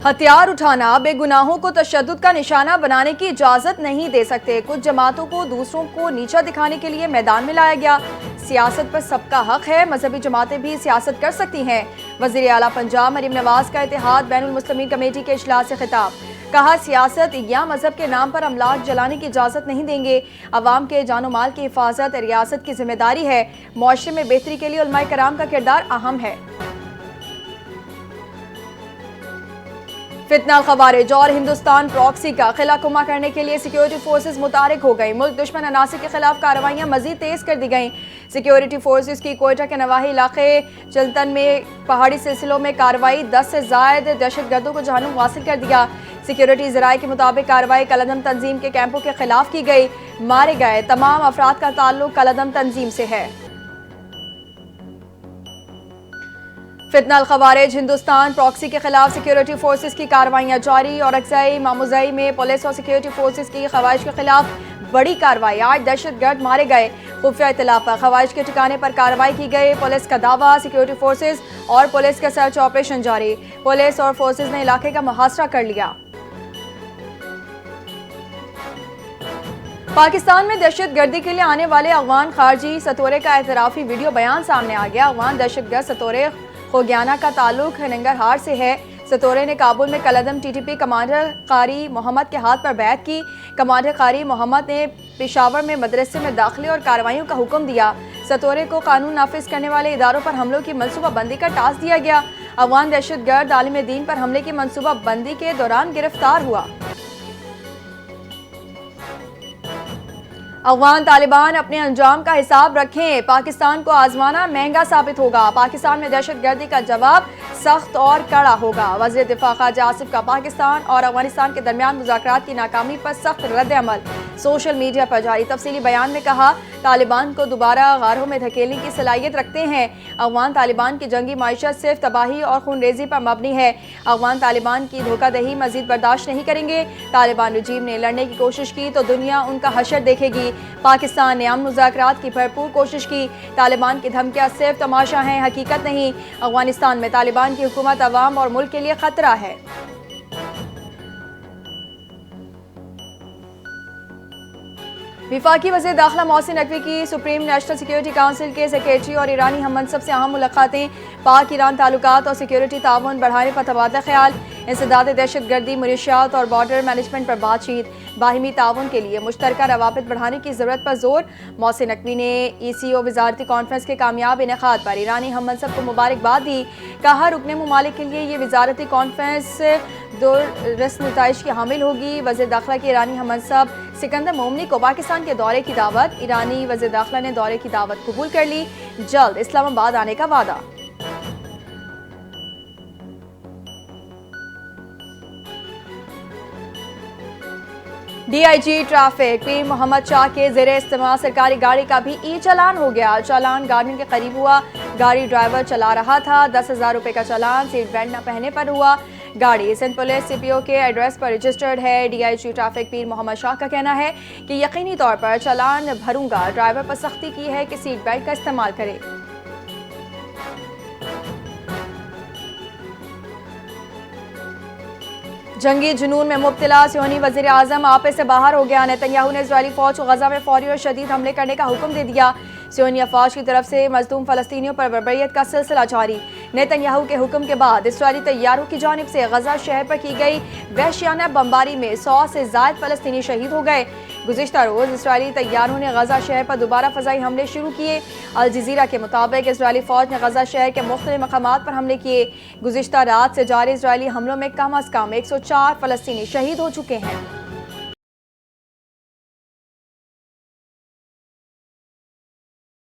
हथियार उठाना बेगुनाहों को तशद्दुद का निशाना बनाने की इजाजत नहीं दे सकते। कुछ जमातों को दूसरों को नीचा दिखाने के लिए मैदान में लाया गया। सियासत पर सबका हक है, मजहबी जमातें भी सियासत कर सकती हैं। वज़ीर आला पंजाब मरीम नवाज का इत्तेहाद बैनुल मुस्लिमीन कमेटी के इजलास से खिताब। कहा, सियासत या मजहब के नाम पर अमलाक जलाने की इजाजत नहीं देंगे। अवाम के जानो माल की हिफाजत रियासत की जिम्मेदारी है। मुआशरे में बेहतरी के लिए उलमाए कराम का किरदार अहम है। फितना खवारिज और हिंदुस्तान प्रॉक्सी का खिला कुमा करने के लिए सिक्योरिटी फोर्सेस मुतारिक हो गई। मुल्क दुश्मन अनासिर के खिलाफ कार्रवाइयां मजीद तेज कर दी गईं। सिक्योरिटी फोर्सेस की कोयटा के नवाही इलाके चिल्तन में पहाड़ी सिलसिलों में कार्रवाई 10 से जायद दहशतगर्दों को जानू हासिल कर दिया। सिक्योरिटी ज़राए के मुताबिक कार्रवाई कलअदम तंजीम के कैंपों के खिलाफ की गई। मारे गए तमाम अफराद का ताल्लुक कलअदम तंजीम से है। फितना खवारिज हिंदुस्तान प्रॉक्सी के खिलाफ सिक्योरिटी फोर्सेस की कार्रवाइयां जारी। और अक्साई मामुजई में पुलिस और सिक्योरिटी फोर्सेस की खवारिज के खिलाफ बड़ी कार्रवाई। 8 दहशतगर्द मारे गए। खुफिया इत्तला पर खवारिज के ठिकाने पर कार्रवाई की गई। पुलिस का दावा, सिक्योरिटी फोर्सेस और पुलिस का सर्च ऑपरेशन जारी। पुलिस और फोर्सेस ने इलाके का मुहासरा कर लिया। पाकिस्तान में दहशतगर्दी के लिए आने वाले अफगान खारजी सतोरे का एतराफी वीडियो बयान सामने आ गया। अफगान दहशतगर्द सतोरे खोग्याना का ताल्लुक नंगरहार से है। सतोरे ने काबुल में कलअदम टीटीपी कमांडर कारी मोहम्मद के हाथ पर बैत की। कमांडर कारी मोहम्मद ने पेशावर में मदरसे में दाखिले और कार्रवाइयों का हुक्म दिया। सतोरे को कानून नाफिज करने वाले इदारों पर हमलों की मनसूबाबंदी का टास्क दिया गया। अफगान दहशतगर्द आलिम दीन पर हमले की मनसूबाबंदी के दौरान गिरफ्तार हुआ। अफगान तालिबान अपने अंजाम का हिसाब रखें, पाकिस्तान को आजमाना महंगा साबित होगा। पाकिस्तान में दहशतगर्दी का जवाब सख्त और कड़ा होगा। वज़ीर दिफा ख्वाजा आसिफ का पाकिस्तान और अफगानिस्तान के दरमियान मुज़ाकरात की नाकामी पर सख्त रद्द अमल। सोशल मीडिया पर जारी तफसीली बयान में कहा, तालिबान को दोबारा गारों में धकेलने की सलाहियत रखते हैं। अफगान तालिबान की जंगी माइशत सिर्फ तबाही और खूनरेजी पर मबनी है। अफगान तालिबान की धोखादही मजीद बर्दाश्त नहीं करेंगे। तालिबान रजीम ने लड़ने की कोशिश की तो दुनिया उनका हशर देखेगी। पाकिस्तान ने अमन मुज़ाकरात की भरपूर कोशिश की। तालिबान की धमकियां सिर्फ तमाशा हैं, हकीकत नहीं। अफगानिस्तान में तालिबान की हुकूमत अवाम और मुल्क के लिए खतरा है। विफाकी वज़ीर दाखिला मोहसिन नकवी की सुप्रीम नेशनल सिक्योरिटी काउंसिल के सेक्रेटरी और ईरानी हम मनसब से अहम मुलाकातें। पाक ईरान ताल्लुकात और सिक्योरिटी ताउन बढ़ाने पर तबादला ख्याल। इंसदाद दहशतगर्दी, मुनशियात और बॉर्डर मैनेजमेंट पर बातचीत। बाहिमी ताउन के लिए मुश्तरका रवाबित बढ़ाने की ज़रूरत पर जोर। मोहसिन नकवी ने ECO वजारती कॉन्फ्रेंस के कामयाब इनेकाद पर ईरानी हम मनसब को मुबारकबाद दी। कहा, रुकने ममालिक के लिए ये वजारती कॉन्फ्रेंस दुरुस्त नताइज की हामिल होगी। वज़ीर दाखिला के ईरानी हम मनसब सिकंदर मोमनी को पाकिस्तान के दौरे की दावत। ईरानी वज़ीर दाखिला ने दौरे की दावत कबूल कर ली। जल्द इस्लामाबाद आने का वादा। DIG ट्रैफिक पीर मोहम्मद शाह के ज़ेरे इस्तेमाल सरकारी गाड़ी का भी चालान हो गया। चालान गार्डन के करीब हुआ। गाड़ी ड्राइवर चला रहा था। 10,000 रुपये का चालान सीट बेल्ट न पहनने पर हुआ। गाड़ी सिंध पुलिस CPO के एड्रेस पर रजिस्टर्ड है। DIG ट्रैफिक पीर मोहम्मद शाह का कहना है कि यकीनी तौर पर चालान भरूंगा। ड्राइवर पर सख्ती की है कि सीट बेल्ट का इस्तेमाल करे। जंगी जुनून में मुब्तला सियोनी वज़ीर आज़म आपे से बाहर हो गया। नेतन्याहू ने इजरायली फौज को गजा में फौरी और शदीद हमले करने का हुक्म दे दिया। सियोनी अफवाज की तरफ से मजलूम फ़लस्तीनियों पर बर्बरियत का सिलसिला जारी। नेतन्याहू के हुक्म के बाद इजरायली तैयारों की जानिब से गजा शहर पर की गई वहशियाना बमबारी में 100 से ज़ायद फ़लस्तीनी शहीद हो गए। गुज़िश्ता रोज़ इजरायली तैयारों ने गजा शहर पर दोबारा फ़ज़ाई हमले शुरू किए। अल जज़ीरा के मुताबिक इजरायली फ़ौज ने गजा शहर के मुख्तलिफ मकामात पर हमले किए। गुज़िश्ता रात से जारी इजरायली हमलों में कम अज़ कम 104 फ़लस्तीनी शहीद हो चुके हैं।